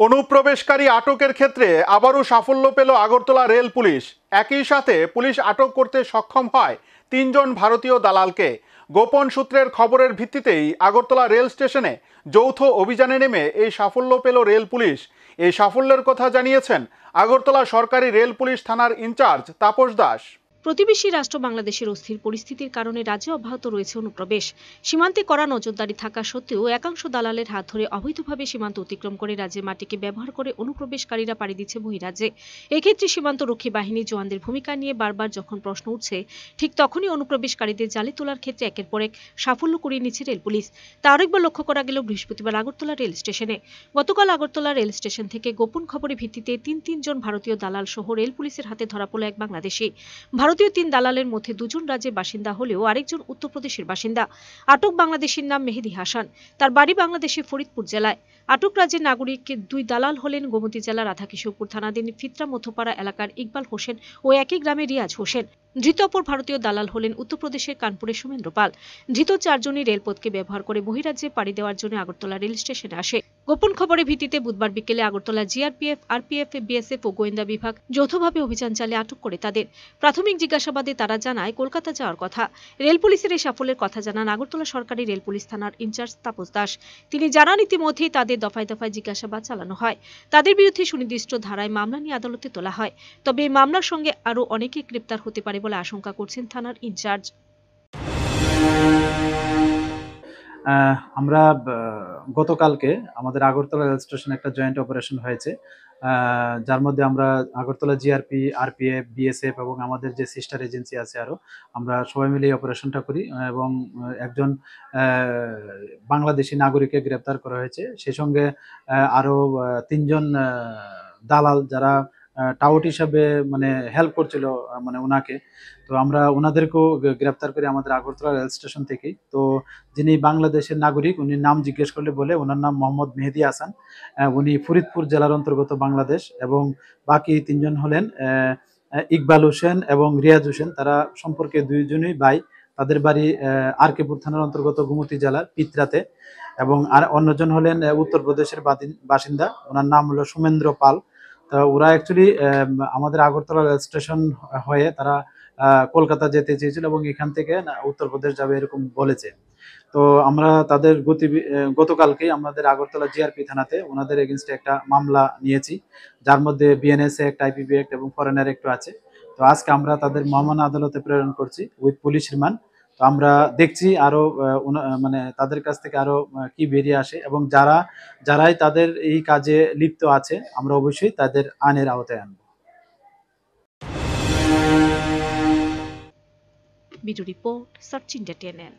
অনুপ্রবেশকারী আটকের ক্ষেত্রে আবারও সাফল্য পেল আগরতলা রেল পুলিশ। একই সাথে পুলিশ আটক করতে সক্ষম হয় ৩ জন ভারতীয় দালালকে। গোপন সূত্রের খবরের ভিত্তিতেই আগরতলা রেল স্টেশনে যৌথ অভিযানে নেমে এই সাফল্য পেল রেল পুলিশ। এই সাফল্যের কথা জানিয়েছেন আগরতলা সরকারি রেল পুলিশ থানার ইনচার্জ তাপস দাস। প্রতিবেশী রাষ্ট্র বাংলাদেশের অস্থির পরিস্থিতির কারণে রাজ্যে অব্যাহত রয়েছে অনুপ্রবেশ। সীমান্তে কড়া নজরদারি থাকা সত্ত্বেও একাংশ দালালের হাত ধরে অবৈধভাবে সীমান্ত অতিক্রম করে রাজ্যের মাটিকে ব্যবহার করে অনুপ্রবেশকারীরা পাড়ি দিচ্ছে বহিরাজ্যে। এক্ষেত্রে সীমান্তরক্ষী বাহিনী জওয়ানদের ভূমিকা নিয়ে বারবার যখন প্রশ্ন উঠছে, ঠিক তখনই অনুপ্রবেশকারীদের জালে তোলার ক্ষেত্রে একের পর এক সাফল্য করিয়ে নিচ্ছে রেল পুলিশ। তা আরেকবার লক্ষ্য করা গেল বৃহস্পতিবার আগরতলা রেল স্টেশনে। গতকাল আগরতলা রেল স্টেশন থেকে গোপন খবরের ভিত্তিতে তিন জন ভারতীয় দালাল সহ রেল পুলিশের হাতে ধরা পড়ল এক বাংলাদেশি। ভারতীয় ৩ দালালের মধ্যে ২ জন রাজ্যের বাসিন্দা হলেও আরেকজন উত্তরপ্রদেশের বাসিন্দা। আটক বাংলাদেশির নাম মেহেদি হাসান। তার বাড়ি বাংলাদেশের ফরিদপুর জেলায়। আটক রাজ্যের নাগরিক ২ দালাল হলেন গোমতী জেলার রাধাকিশোরপুর থানাধীন ফিত্রা মধ্যপাড়া এলাকার ইকবাল হোসেন ও একই গ্রামের রিয়াজ হোসেন। ধৃত অপর ভারতীয় দালাল হলেন উত্তরপ্রদেশের কানপুরের সুমেন্দ্র পাল। ধৃত ৪ জনই রেলপথকে ব্যবহার করে বহিরাজ্যে পাড়ি দেওয়ার জন্য আগরতলা রেল স্টেশনে আসে। গোপন খবরের ভিত্তিতে বুধবার বিকেলে আগরতলা জিআরপিএফ, আরপিএফ, বিএসএফ ও গোয়েন্দা বিভাগ যৌথভাবে অভিযান চালিয়ে আটক করে তাদের। প্রাথমিক জিজ্ঞাসাবাদে তারা জানায় কলকাতা যাওয়ার কথা। রেল পুলিশের এই সাফল্যের কথা জানান আগরতলা সরকারি রেল পুলিশ থানার ইনচার্জ তাপস দাস। তিনি জানান, ইতিমধ্যেই তাদের দফায় দফায় জিজ্ঞাসাবাদ চালানো হয়। তাদের বিরুদ্ধে সুনির্দিষ্ট ধারায় মামলা নিয়ে আদালতে তোলা হয়। তবে এই মামলার সঙ্গে আরও অনেকেই গ্রেপ্তার হতে পারে বলে আশঙ্কা করছেন থানার ইনচার্জ। আমরা গতকালকে আমাদের আগরতলা রেল স্টেশনে একটা জয়েন্ট অপারেশন হয়েছে, যার মধ্যে আমরা আগরতলা জিআরপি, আরপিএফ, বিএসএফ এবং আমাদের যে সিস্টার এজেন্সি আছে আরও, আমরা সবাই মিলে এই অপারেশনটা করি এবং একজন বাংলাদেশি নাগরিককে গ্রেপ্তার করা হয়েছে। সেই সঙ্গে আরও ৩ জন দালাল যারা টাউট হিসাবে মানে হেল্প করছিল মানে ওনাকে, তো আমরা ওনাদেরকেও গ্রেপ্তার করি আমাদের আগরতলা রেল স্টেশন থেকেই। তো যিনি বাংলাদেশের নাগরিক, উনি নাম জিজ্ঞেস করলে বলে ওনার নাম মোহাম্মদ মেহেদি হাসান। উনি ফরিদপুর জেলার অন্তর্গত বাংলাদেশ। এবং বাকি ৩ জন হলেন ইকবাল হোসেন এবং রিয়াজ হোসেন। তারা সম্পর্কে ২ জনই ভাই। তাদের বাড়ি আরকেপুর থানার অন্তর্গত গোমতী জেলার পিত্রাতে। এবং আর অন্যজন হলেন উত্তরপ্রদেশের বাসিন্দা, ওনার নাম হলো সুমেন্দ্র পাল। তো ওরা অ্যাকচুয়ালি আমাদের আগরতলা রেল স্টেশন হয়ে তারা কলকাতা যেতে চেয়েছিল এবং এখান থেকে উত্তরপ্রদেশ যাবে এরকম বলেছে। তো আমরা তাদের গতকালকেই আমাদের আগরতলা জিআরপি থানাতে ওনাদের এগেনস্টে একটা মামলা নিয়েছি, যার মধ্যে বিএনএস অ্যাক্ট, আইপিপি অ্যাক্ট এবং ফরেনার অ্যাক্টও আছে। তো আজকে আমরা তাদের মহামান্য আদালতে প্রেরণ করছি উইথ পুলিশ রিমান্ড। তো আমরা দেখছি আরো মানে তাদের কাছ থেকে আরো কি বেরিয়ে আসে, এবং যারাই তাদের এই কাজে লিপ্ত আছে আমরা অবশ্যই তাদের আইনের আওতায় আনবো। Bureau report, search India channel.